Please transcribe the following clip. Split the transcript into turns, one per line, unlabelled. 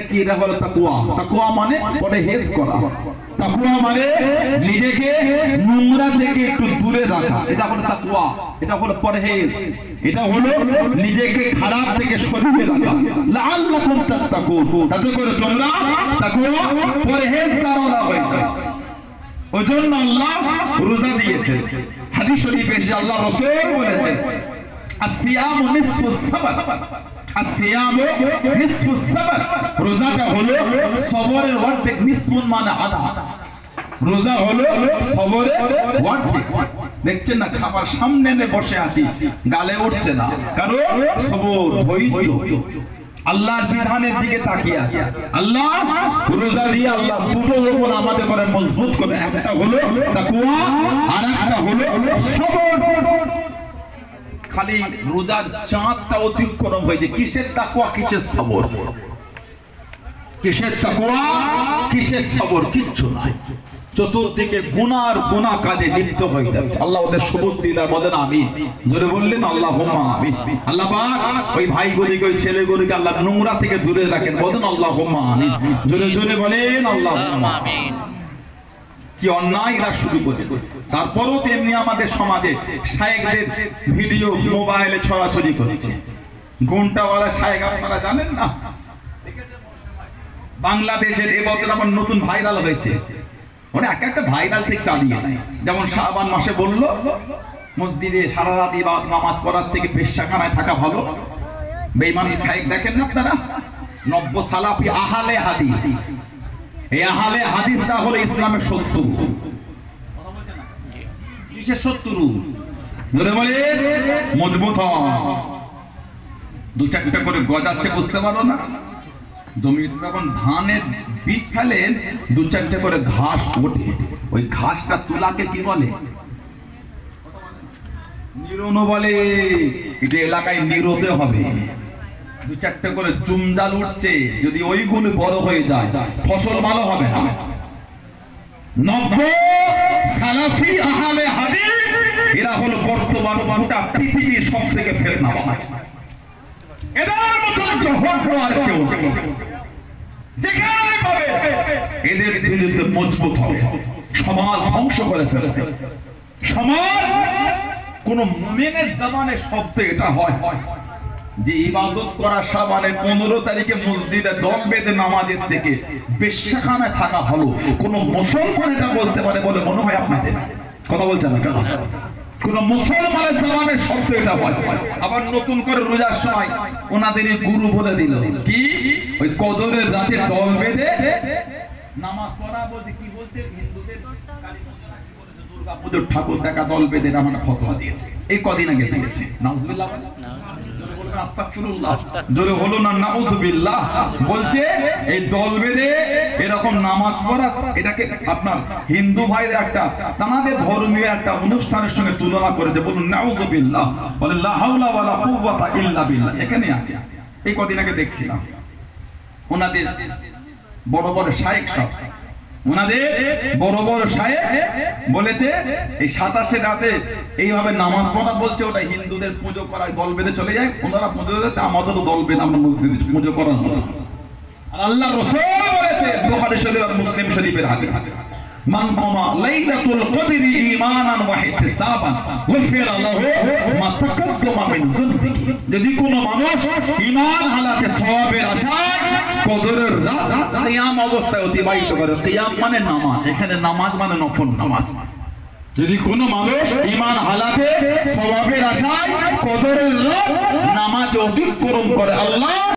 কি এটা হলো তাকওয়া। তাকওয়া মানে পরহেজ করা, তাকওয়া মানে নিজেকে নোংরা থেকে একটু দূরে রাখা, এটা হলো তাকওয়া, এটা হলো পরহেজ, এটা হলো নিজেকে খারাপ থেকে সরিয়ে রাখা। লাআল্লাকুম তাত্তাকুন, যাতে করে তোমরা তাকওয়া পরহেজগার হয়ে যাও। ওইজন্য আল্লাহ রোজা দিয়েছেন। হাদিস শরীফে এসে আল্লাহ রাসূল বলেছেন আসিয়ামু নিসফুস সাবার, আসিয়ামু নিসফুস সাবার, রোজাটা হলো সবরের অর্ধেক, নিসফুন মানে আধা, রোজা হলো সবরের অর্ধেক। দেখছেন না খাবার সামনে এনে বসে আছি, গালে উঠছে না, কারণ সবর ধৈর্য আল্লাহর বিধানের দিকে তাকিয়ে আছে। আল্লাহ রোজা দিয়ে আল্লাহ দুটো জীবন আমাদের করে মজবুত করে, একটা হলো তাকওয়া আর একটা হলো সবর। খালি রোজার চাঁদটা অতিক্রম হয়ে যায়, কিসের তাকওয়া কিসের সবর, কিসের তাকওয়া কিসের সবর, কিচ্ছু নাই। চতুর্দিকে গুনার গুনাহ কাজে লিপ্ত হয়ে যাচ্ছে। আল্লাহ ওদের সবুজ দিদার বলেন আমিন, জোরে বললেন আল্লাহুম্মা আমিন। আল্লাহ পাক ওই ভাইগুলিকে ওই ছেলেগুলিকে আল্লাহ নোংরা থেকে দূরে রাখেন, বলেন আল্লাহুম্মা আমিন, জোরে জোরে বলেন আল্লাহুম্মা আমিন। কি অন্যায় এরা শুরু করেছে। তারপরও তেমনি আমাদের সমাজে শায়েখদের ভিডিও মোবাইলে ছড়াছড়ি করেছে। ঘন্টাওয়ালা শায়েখ আপনারা জানেন না, বাংলাদেশের এবছর আবার নতুন ভাইরাল হয়েছে, মানে এক একটা ভাইরাল ঠিক চালিয়ে নেয়। যেমন শাবান মাসে বলল মসজিদে সারা রাত ইবাদত নামাজ পড়ার থেকে পেশাখানায় থাকা ভালো। বেঈমান শায়েখ দেখেন না আপনারা, নব্য সালাফি আহলে হাদিস, এই আহলে হাদিসটা হলো ইসলামের শত্রু, কিসের শত্রু ধরে বলে মজবুত দু চারটা করে গজাচ্ছে, বুঝতে পারো না? জমিতে যখন ধানের বীজ ফেলেন দু চারটে করে ঘাস ওঠে, ওই ঘাসটা তুলাকে কি বলে? নিরোনো বলে। এটা এলাকায় নিরোতে হবে। দু চারটে করে জুমজাল উঠছে, যদি ওইগুলো বড় হয়ে যায় ফসল ভালো হবে না। নব্য সালাফি আহলে হাদিস এরা হলো বর্তমান গোটা পৃথিবীর সবথেকে ফিতনাবাজ। এদের মতো জহর আর কেউ নেই। যেখানে পাবে এদের বিরুদ্ধে মজবুত হবে, সমাজ ধ্বংস করে ফেলবে। সমাজ কোন মুমিনের জবানে শব্দ এটা হয় যে ইবাদত করা সাবানের 15 তারিখে মসজিদে দল বেঁধে নামাজের থেকে বেশ্যাখানায় থাকা ভালো। কোন মুসলমান এটা বলতে পারে বলে মনে হয় আপনাদের? কথা বলছেন না কেন? কোন মুসলমানের জবানের শব্দ এটা হয়। আবার নতুন করে রোজার সময় ওনাদের গুরু বলে দিল কি, ওই কদরের রাতে দল বেঁধে নামাজ পড়া বলতে কি বলতে, হিন্দুদের দুর্গা পুজোর ঠাকুর দেখা দল বেঁধে নামানো ফতোয়া দিয়েছে, এই কদিন আগে দিয়েছে। নাউজুবিল্লাহ আস্তাগফিরুল্লাহ, জোরে হলো না নাউজুবিল্লাহ। বলছে এই দল বেঁধে এরকম নামাজ পড়া এটাকে আপনার হিন্দু ভাইদের একটা তাদের ধর্মীয় একটা অনুষ্ঠানের সঙ্গে তুলনা করেছে। বলুন নাউজুবিল্লাহ, বলে লা হাওলা ওয়ালা কুওয়াতা ইল্লা বিল্লাহ। এখানে আছে, এই কদিন আগে দেখছিলাম ওনাদের বড় বড় শায়েখ সব, ওনাদের বড় বড় শায়েখ বলেছে এই 27 রাতে এইভাবে নামাজ পড়া বলছে ওটা হিন্দুদের পুজো করায় দল বেঁধে চলে যায়। ওনারা পুজো দিতে আমাদেরও দল বেঁধে আমরা মসজিদে পুজো করার মতো। আর আল্লাহর রাসূল বলেছে বুখারী শরীফ আর মুসলিম শরীফের হাদিস, মান কামা লাইলাতুল কদরি ঈমানান ওয়া ইহতিসাবান গুফিরা লাহু মা তাকাদ্দামা মিন যুনবিহি। যদি কোনো মানুষ ঈমান হালাতে সওয়াবের আশায় কদরের রাত কিয়াম অবস্থায় অতিবাহিত করে, কিয়াম মানে নামাজ, এখানে নামাজ মানে নফল নামাজ। যদি কোনো মানুষ ঈমান হালাতে সওয়াবের আশায় কদরের রাত নামাজ অতিক্রম করে, আল্লাহ